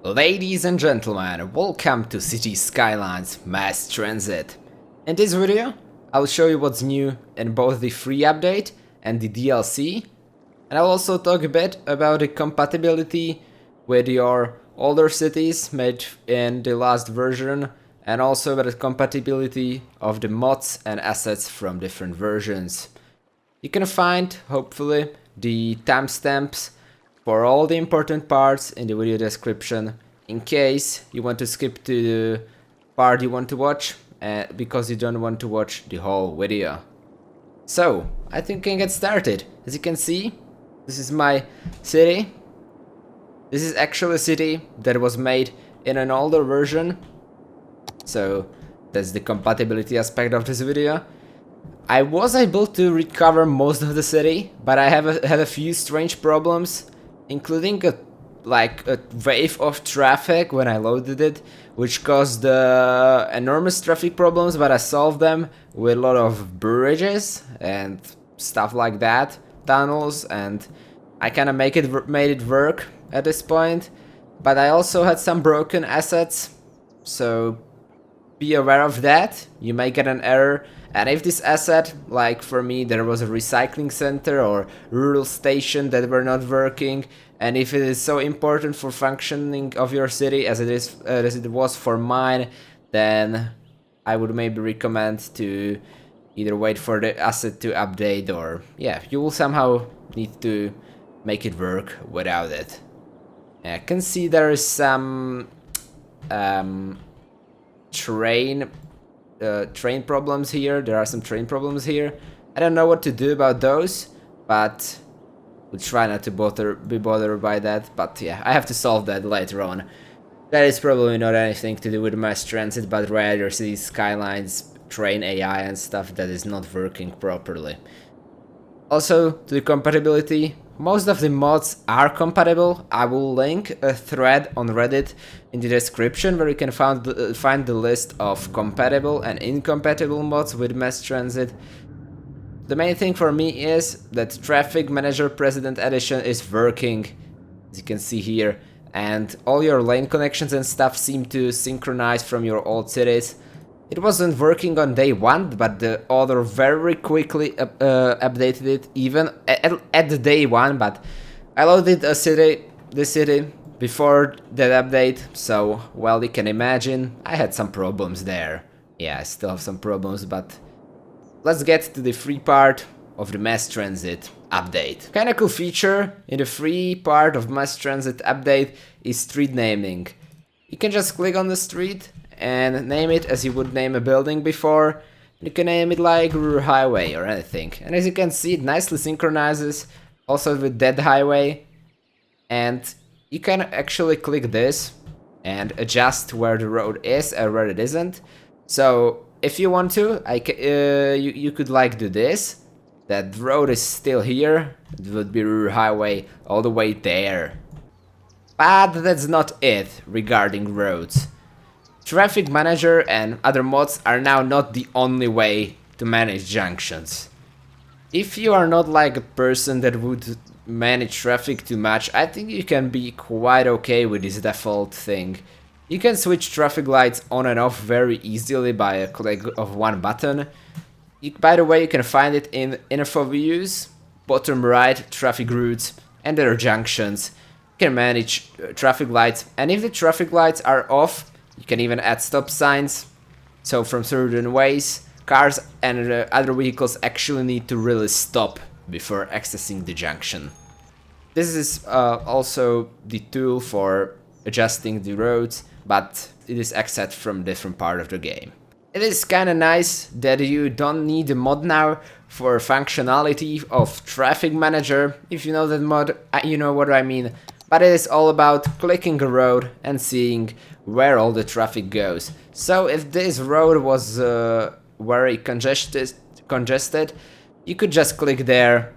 Ladies and gentlemen, welcome to City Skylines Mass Transit. In this video, I'll show you what's new in both the free update and the DLC, and I'll also talk a bit about the compatibility with your older cities made in the last version, and also about the compatibility of the mods and assets from different versions. You can find, hopefully, the timestamps for all the important parts in the video description, in case you want to skip to the part you want to watch, because you don't want to watch the whole video. So, I think we can get started. As you can see, this is my city. This is actually a city that was made in an older version. So, that's the compatibility aspect of this video. I was able to recover most of the city, but I had a few strange problems, including a wave of traffic when I loaded it, which caused enormous traffic problems, but I solved them with a lot of bridges and stuff like that, tunnels, and I kind of made it work at this point. But I also had some broken assets, so be aware of that. You may get an error. And if this asset, like for me, there was a recycling center or rural station that were not working, and if it is so important for functioning of your city as it was for mine, then I would maybe recommend to either wait for the asset to update, or yeah, you will somehow need to make it work without it. I can see there is some train problems here. There are some train problems here. I don't know what to do about those, but we'll try not to be bothered by that. But yeah, I have to solve that later on. That is probably not anything to do with mass transit, but rather City Skylines train AI and stuff that is not working properly. Also, to the compatibility, most of the mods are compatible. I will link a thread on Reddit in the description where you can find the list of compatible and incompatible mods with Mass Transit. The main thing for me is that Traffic Manager President Edition is working, as you can see here, and all your lane connections and stuff seem to synchronize from your old cities. It wasn't working on day one, but the author very quickly updated it, even at the day one. But I loaded the city before that update, so well, you can imagine I had some problems there. Yeah, I still have some problems, but let's get to the free part of the Mass Transit update. Kinda cool feature in the free part of Mass Transit update is street naming. You can just click on the street and name it as you would name a building before. You can name it like Roro Highway or anything. And as you can see, it nicely synchronizes also with that highway. And you can actually click this and adjust where the road is and where it isn't. So if you want to, you could like do this. That road is still here. It would be Roro Highway all the way there. But that's not it regarding roads. Traffic Manager and other mods are now not the only way to manage junctions. If you are not like a person that would manage traffic too much, I think you can be quite okay with this default thing. You can switch traffic lights on and off very easily by a click of one button. By the way, you can find it in info views, bottom right, traffic routes, and other junctions. You can manage traffic lights, and if the traffic lights are off, you can even add stop signs, so from certain ways, cars and other vehicles actually need to really stop before accessing the junction. This is also the tool for adjusting the roads, but it is accessed from a different part of the game. It is kinda nice that you don't need a mod now for functionality of Traffic Manager. If you know that mod, you know what I mean. But it is all about clicking a road and seeing where all the traffic goes. So if this road was very congested, you could just click there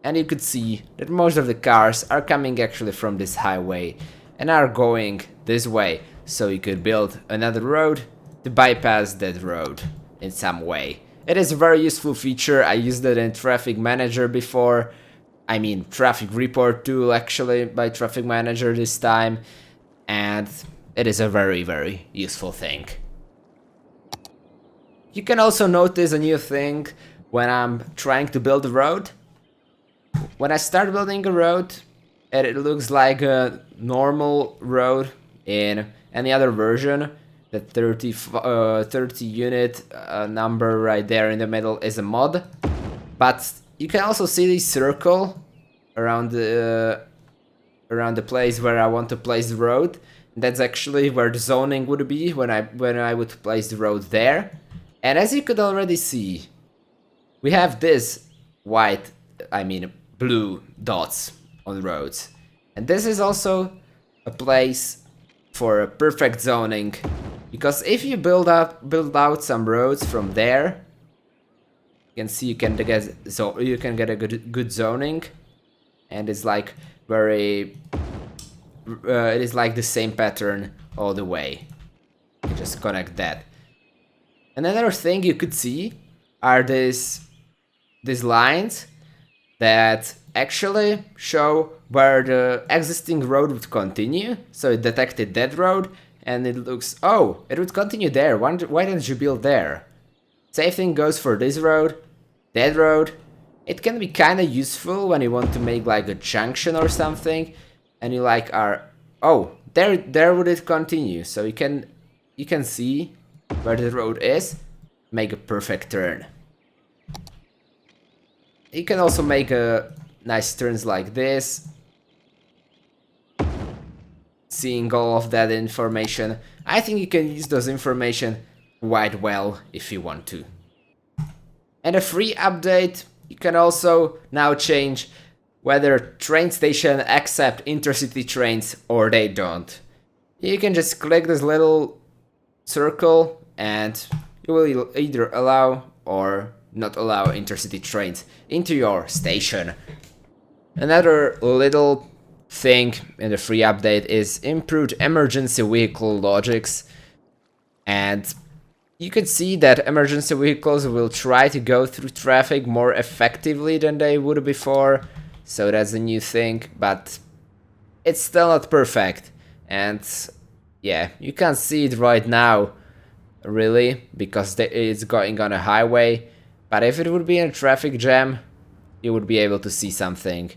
and you could see that most of the cars are coming actually from this highway and are going this way. So you could build another road to bypass that road in some way. It is a very useful feature. I used it in Traffic Manager before. I mean, traffic report tool actually by Traffic Manager this time. and it is a very, very useful thing. You can also notice a new thing when I'm trying to build a road. When I start building a road, it looks like a normal road in any other version. The 30 unit number right there in the middle is a mod. But you can also see this circle around the place where I want to place the road. That's actually where the zoning would be when I would place the road there. And as you could already see, we have this blue dots on roads. And this is also a place for a perfect zoning, because if you build out some roads from there, you can see you can get a good zoning, and it's like it is like the same pattern all the way. You just connect that. Another thing you could see are these lines that actually show where the existing road would continue. So it detected that road and it looks, oh, it would continue there. Why didn't you build there? Same thing goes for this road, that road. It can be kind of useful when you want to make like a junction or something, and you like oh, there would it continue. So you can see where the road is, make a perfect turn. You can also make nice turns like this. Seeing all of that information, I think you can use those information quite well if you want to. And a free update, you can also now change whether train station accept intercity trains or they don't. You can just click this little circle and you will either allow or not allow intercity trains into your station. Another little thing in the free update is improved emergency vehicle logics, and you could see that emergency vehicles will try to go through traffic more effectively than they would before, so that's a new thing, but it's still not perfect. And yeah, you can't see it right now really because it's going on a highway, but if it would be in a traffic jam, you would be able to see something.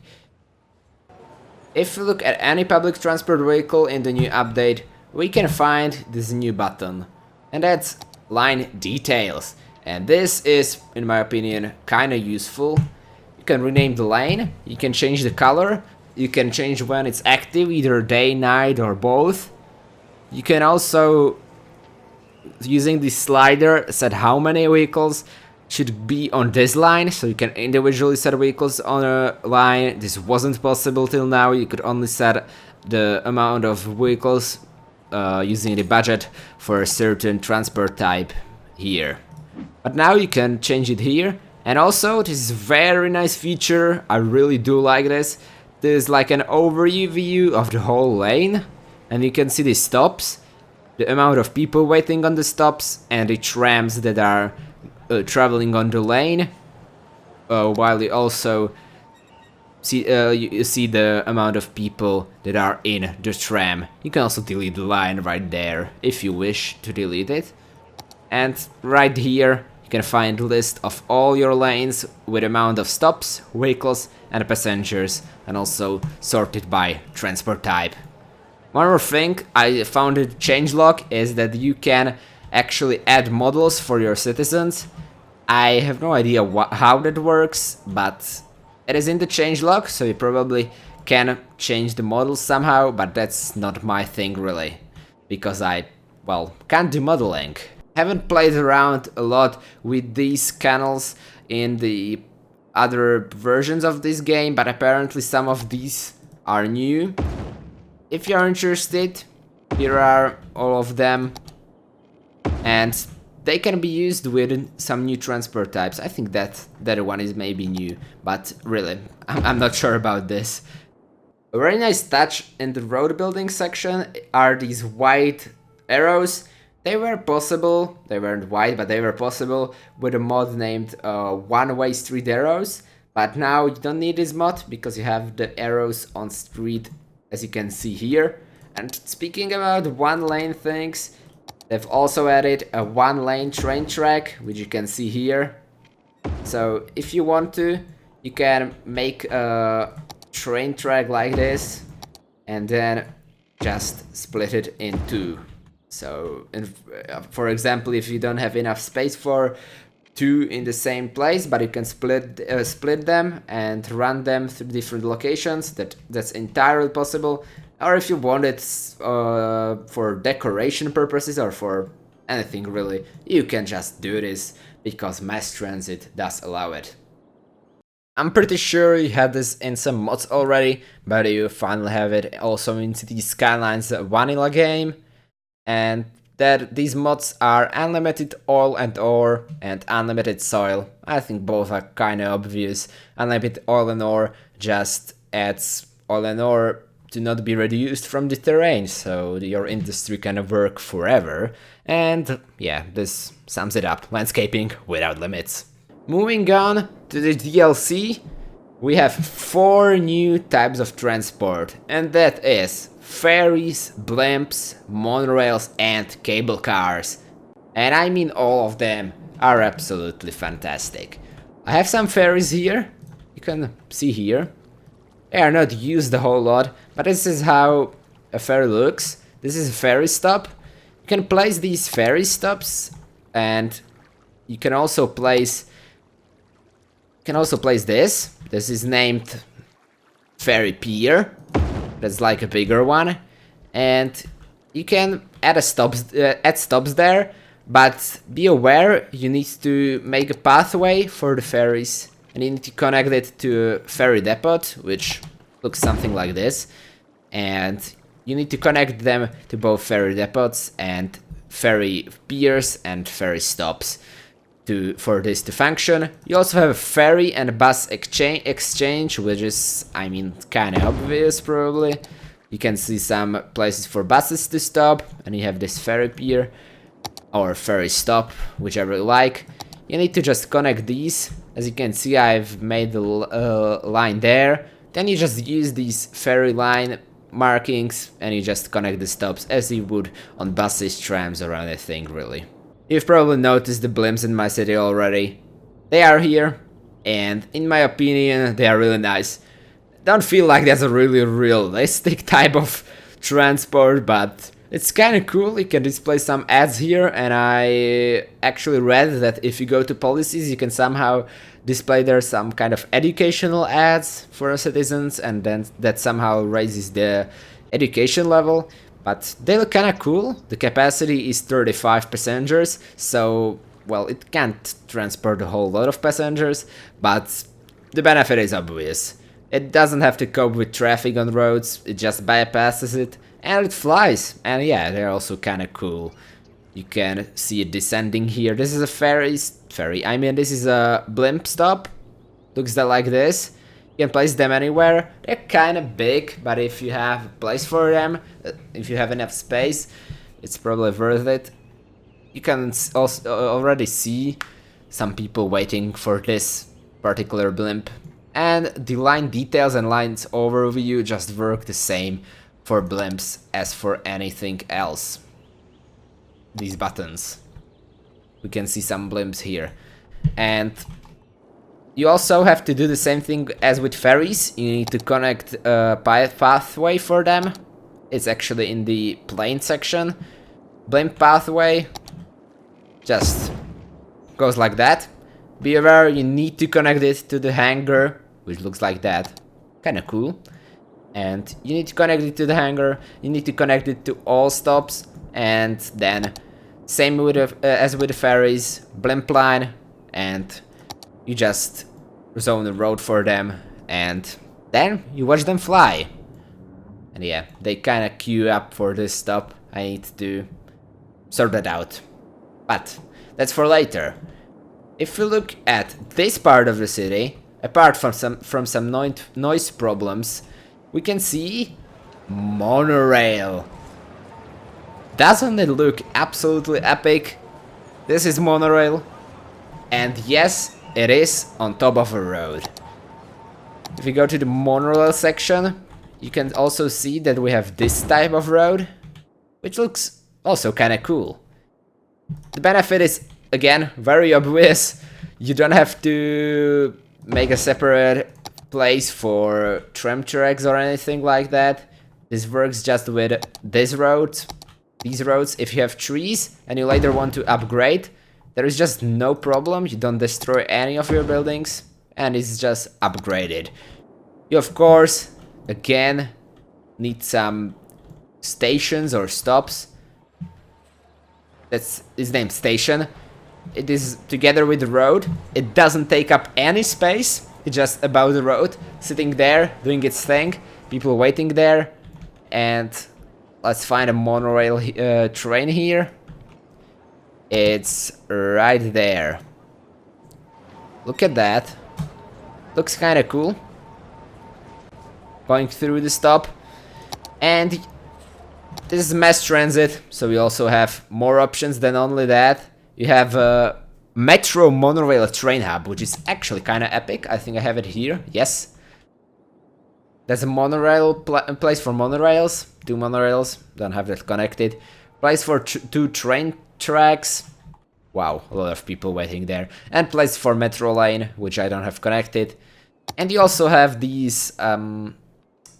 If you look at any public transport vehicle in the new update, we can find this new button, and that's line details. And this is, in my opinion, kinda useful. You can rename the lane, you can change the color, you can change when it's active, either day, night, or both. You can also, using this slider, set how many vehicles should be on this line, so you can individually set vehicles on a line. This wasn't possible till now. You could only set the amount of vehicles using the budget for a certain transport type here. But now you can change it here. And also, this is a very nice feature. I really do like this. There's like an overview view of the whole lane, and you can see the stops, the amount of people waiting on the stops, and the trams that are traveling on the lane, while you also see you see the amount of people that are in the tram. You can also delete the line right there if you wish to delete it. And right here you can find a list of all your lanes with amount of stops, vehicles and passengers, and also sorted by transport type. One more thing I found in changelog is that you can actually add models for your citizens. I have no idea how that works, but it is in the changelog, so you probably can change the models somehow, but that's not my thing really, because I, well, can't do modeling. Haven't played around a lot with these canals in the other versions of this game, but apparently some of these are new. If you're interested, here are all of them, and they can be used with some new transport types. I think that one is maybe new, but really, I'm not sure about this. A very nice touch in the road building section are these white arrows. They were possible, they weren't white, but they were possible with a mod named one-way street arrows. But now you don't need this mod because you have the arrows on street, as you can see here. And speaking about one-lane things, they've also added a one-lane train track, which you can see here. So if you want to, you can make a train track like this and then just split it in two. So, for example, if you don't have enough space for two in the same place, but you can split them and run them through different locations, that's entirely possible. Or if you want it for decoration purposes or for anything really, you can just do this because Mass Transit does allow it. I'm pretty sure you have this in some mods already, but you finally have it also into the Skylines vanilla game, and that these mods are unlimited oil and ore and unlimited soil. I think both are kinda obvious. Unlimited oil and ore just adds oil and ore to not be reduced from the terrain, so your industry can work forever. And yeah, this sums it up. Landscaping without limits. Moving on to the DLC, we have 4 new types of transport, and that is ferries, blimps, monorails, and cable cars. And I mean all of them are absolutely fantastic. I have some ferries here, you can see here. They are not used a whole lot, but this is how a ferry looks. This is a ferry stop. You can place these ferry stops, and you can also place this. This is named Ferry Pier. That's like a bigger one, and you can add stops there. But be aware, you need to make a pathway for the ferries, and you need to connect it to a ferry depot, which looks something like this. And you need to connect them to both ferry depots and ferry piers and ferry stops for this to function. You also have a ferry and bus exchange, which is, I mean, kind of obvious probably. You can see some places for buses to stop, and you have this ferry pier or ferry stop, whichever you like. You need to just connect these. As you can see, I've made the line there. Then you just use these ferry line markings and you just connect the stops as you would on buses, trams, or anything really. You've probably noticed the blimps in my city already. They are here, and in my opinion, they are really nice. Don't feel like that's a really realistic type of transport, but it's kinda cool. You can display some ads here, and I actually read that if you go to policies, you can somehow display there some kind of educational ads for citizens, and then that somehow raises the education level. But they look kinda cool. The capacity is 35 passengers, so, well, it can't transport a whole lot of passengers, but the benefit is obvious. It doesn't have to cope with traffic on roads, it just bypasses it, and it flies. And yeah, they're also kinda cool. You can see it descending here. This is a this is a blimp stop. Looks like this. You can place them anywhere. They're kind of big, but if you have a place for them, if you have enough space, it's probably worth it. You can also already see some people waiting for this particular blimp. And the line details and lines overview just work the same for blimps as for anything else. These buttons. We can see some blimps here. And you also have to do the same thing as with ferries. You need to connect a pathway for them. It's actually in the plane section. Blimp pathway just goes like that. Be aware, you need to connect it to the hangar, which looks like that. Kinda cool. And you need to connect it to the hangar. You need to connect it to all stops. And then, same with as with the ferries, blimp line, and you just zone the road for them, and then you watch them fly. And yeah, they kinda queue up for this stop. I need to sort that out. But that's for later. If we look at this part of the city, apart from some noise problems, we can see monorail. Doesn't it look absolutely epic? This is monorail. And yes, it is on top of a road. If you go to the monorail section, you can also see that we have this type of road, which looks also kind of cool. The benefit is, again, very obvious. You don't have to make a separate place for tram tracks or anything like that. This works just with these roads. If you have trees and you later want to upgrade, there is just no problem. You don't destroy any of your buildings and it's just upgraded. You of course, again, need some stations or stops. That's its name, station. It is together with the road. It doesn't take up any space. It's just above the road, sitting there, doing its thing. People waiting there. And let's find a monorail train here. It's right there. Look at that. Looks kind of cool. Going through the stop. And this is mass transit, so we also have more options than only that. You have a metro monorail train hub, which is actually kind of epic. I think I have it here. Yes. There's a monorail place for monorails. 2 monorails. Don't have that connected. Place for 2 train tracks. Wow, a lot of people waiting there. And place for metro lane, which I don't have connected. And you also have these,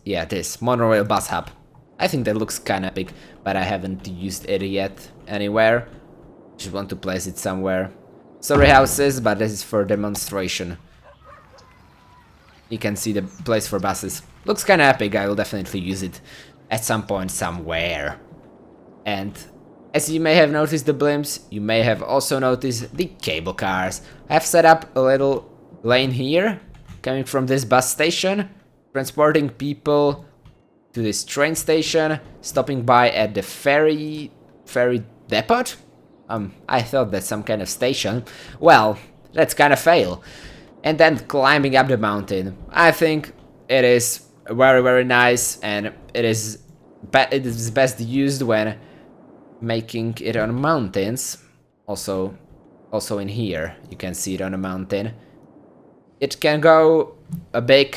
this monorail bus hub. I think that looks kinda epic, but I haven't used it yet anywhere. Just want to place it somewhere. Sorry houses, but this is for demonstration. You can see the place for buses. Looks kinda epic, I will definitely use it at some point somewhere. And as you may have noticed the blimps, you may have also noticed the cable cars. I have set up a little lane here, coming from this bus station, transporting people to this train station, stopping by at the ferry depot. I thought that's some kind of station. Well, that's kind of fail. And then climbing up the mountain. I think it is very nice, and it is best used when making it on mountains. Also in here, you can see it on a mountain. It can go a big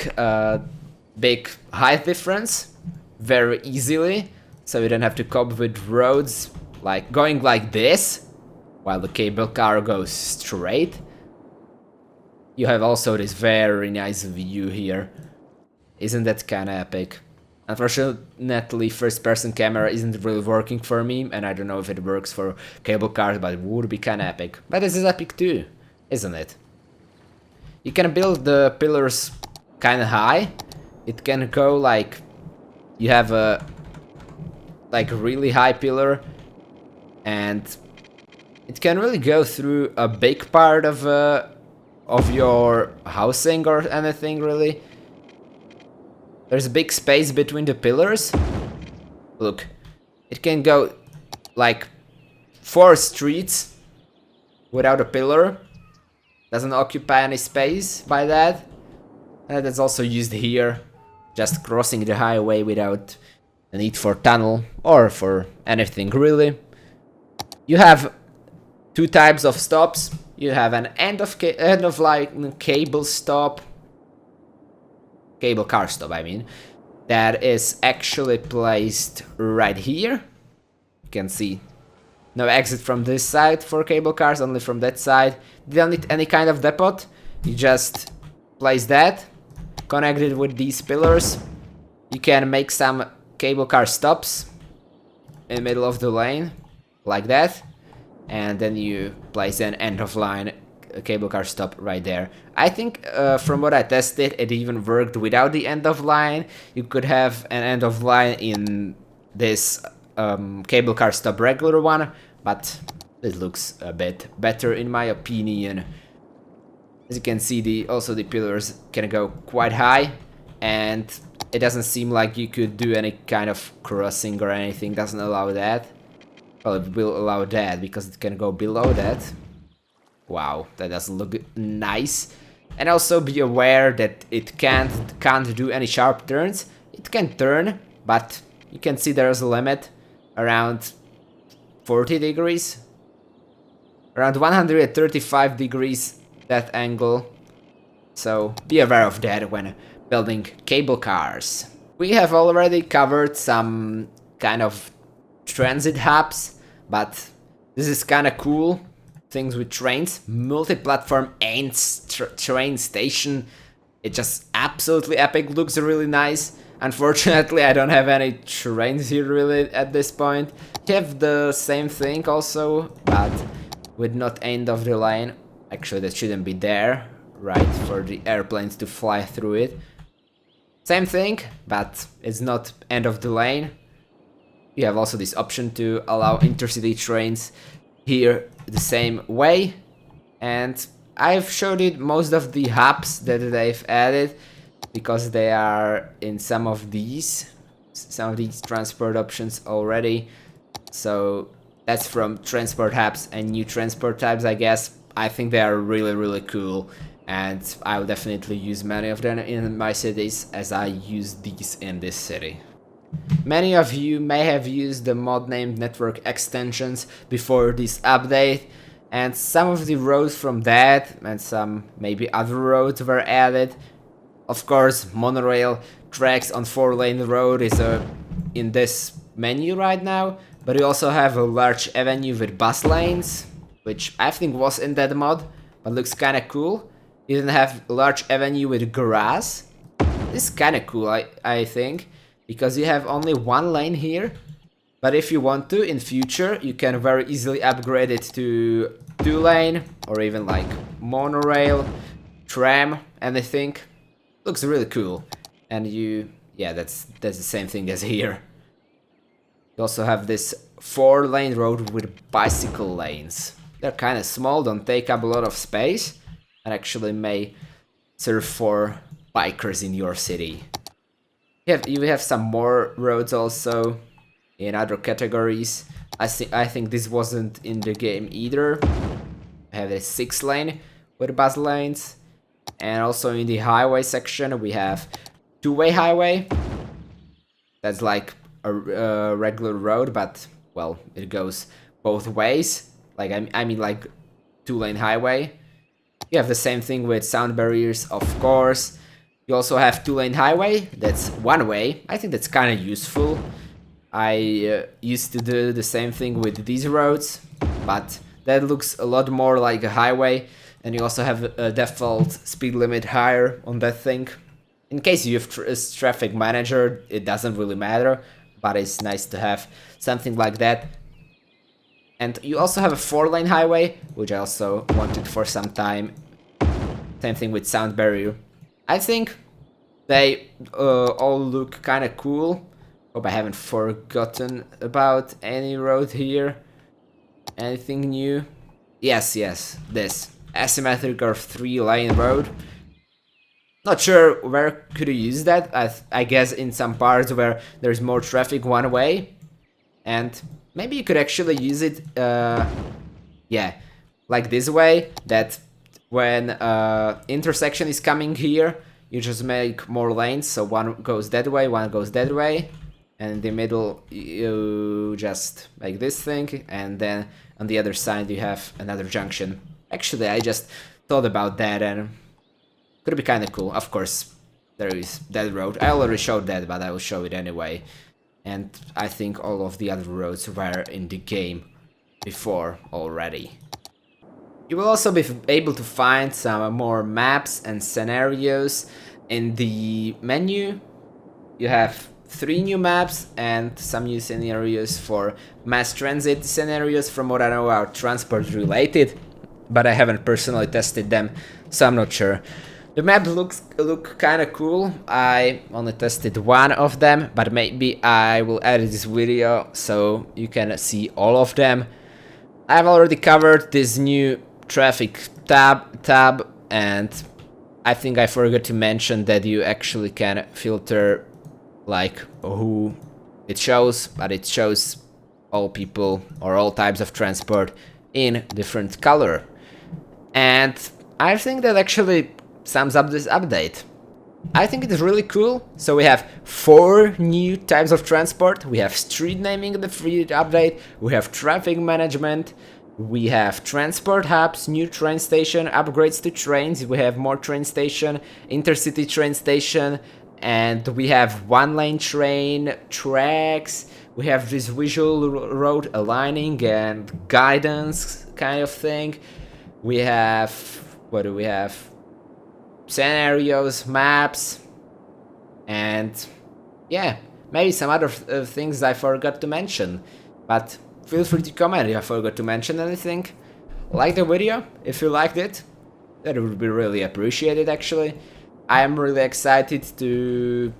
height difference very easily, so you don't have to cope with roads like going like this while the cable car goes straight. You have also this very nice view here. Isn't that kinda epic? Unfortunately, first-person camera isn't really working for me, and I don't know if it works for cable cars, but it would be kinda epic. But this is epic too, isn't it? You can build the pillars kinda high. It can go like... You have a really high pillar, and it can really go through a big part of your housing or anything really. There's a big space between the pillars. Look, it can go like 4 streets without a pillar. Doesn't occupy any space by that. And that's also used here. Just crossing the highway without the need for tunnel or for anything really. You have 2 types of stops. You have an end of line cable stop. Cable car stop, I mean. That is actually placed right here. You can see no exit from this side for cable cars, only from that side. You don't need any kind of depot. You just place that. Connected with these pillars. You can make some cable car stops in the middle of the lane, like that. And then you place an end of line cable car stop right there. I think from what I tested, it even worked without the end of line. You could have an end of line in this cable car stop regular one, but it looks a bit better in my opinion. As you can see, also the pillars can go quite high, and it doesn't seem like you could do any kind of crossing or anything. Doesn't allow that. Well, it will allow that because it can go below that. Wow, that doesn't look nice. And also be aware that it can't do any sharp turns. It can turn, but you can see there's a limit around 40 degrees. Around 135 degrees that angle. So be aware of that when building cable cars. We have already covered some kind of transit hubs, but this is kind of cool. Things with trains, multi-platform and train station. It just absolutely epic, looks really nice. Unfortunately, I don't have any trains here really at this point. We have the same thing also, but with not end of the line. Actually, that shouldn't be there, right, for the airplanes to fly through it. Same thing, but it's not end of the lane. You have also this option to allow intercity trains here the same way. And I've showed it most of the hubs that they've added because they are in some of these transport options already. So that's from transport hubs and new transport types, I guess. I think they are really cool, and I will definitely use many of them in my cities as I use these in this city. Many of you may have used the mod named network extensions before this update, and some of the roads from that and some maybe other roads were added. Of course, monorail tracks on 4-lane road is in this menu right now, but you also have a large avenue with bus lanes, which I think was in that mod, but looks kinda cool. You then have a large avenue with grass. This is kinda cool, I think, because you have only one lane here, but if you want to, in future, you can very easily upgrade it to 2-lane, or even like monorail, tram, anything. Looks really cool. And yeah, that's the same thing as here. You also have this 4-lane road with bicycle lanes. They're kind of small, don't take up a lot of space, and actually may serve for bikers in your city. You have some more roads also in other categories. I think this wasn't in the game either. I have a 6-lane with bus lanes, and also in the highway section we have 2-way highway. That's like a regular road, but well, it goes both ways. Like I mean like 2-lane highway. You have the same thing with sound barriers, of course. You also have 2-lane highway, that's 1-way. I think that's kind of useful. I used to do the same thing with these roads, but that looks a lot more like a highway. And you also have a default speed limit higher on that thing. In case you have a traffic manager, it doesn't really matter, but it's nice to have something like that. And you also have a 4-lane highway, which I also wanted for some time. Same thing with sound barrier. I think they all look kind of cool. Hope I haven't forgotten about any road here. Anything new? Yes, this asymmetric or 3-lane road. Not sure where could you use that. I guess in some parts where there's more traffic one way. And maybe you could actually use it, yeah, like this way, that when intersection is coming here, you just make more lanes, so one goes that way, one goes that way, and in the middle you just make this thing, and then on the other side you have another junction. Actually, I just thought about that, and could be kind of cool. Of course, there is that road. I already showed that, but I will show it anyway. And I think all of the other roads were in the game before already. You will also be able to find some more maps and scenarios in the menu. You have 3 new maps and some new scenarios for mass transit. Scenarios, from what I know, are transport related, but I haven't personally tested them, so I'm not sure. The maps look kind of cool. I only tested one of them, but maybe I will edit this video so you can see all of them. I've already covered this new traffic tab, and I think I forgot to mention that you actually can filter like who it shows, but it shows all people or all types of transport in different color. And I think that actually sums up this update. I think it is really cool. So we have 4 new types of transport. We have street naming in the free update. We have traffic management. We have transport hubs, new train station, upgrades to trains. We have more train station, intercity train station, and we have one-lane train tracks. We have this visual road aligning and guidance kind of thing. We have, what do we have? Scenarios, maps, and yeah, maybe some other things I forgot to mention. But feel free to comment if I forgot to mention anything. Like the video if you liked it. That would be really appreciated actually. I am really excited to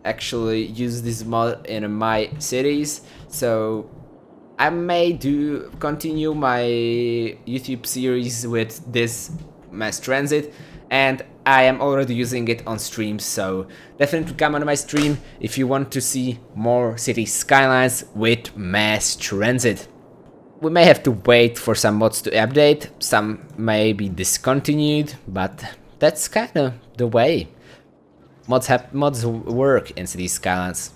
actually use this mod in my cities, so I may continue my YouTube series with this mass transit, and I am already using it on streams, so definitely come on my stream if you want to see more city skylines with mass transit. We may have to wait for some mods to update, some may be discontinued, but that's kinda the way mods work in City Skylines.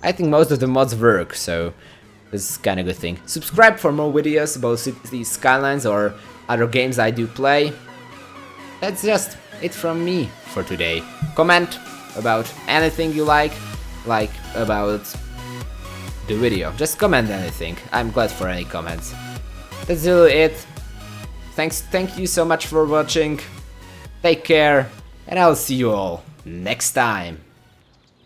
I think most of the mods work, so this is kinda good thing. Subscribe for more videos about City Skylines or other games I do play. That's just it from me for today. Comment about anything you like about the video. Just comment anything. I'm glad for any comments. That's really it. Thank you so much for watching. Take care, and I'll see you all next time.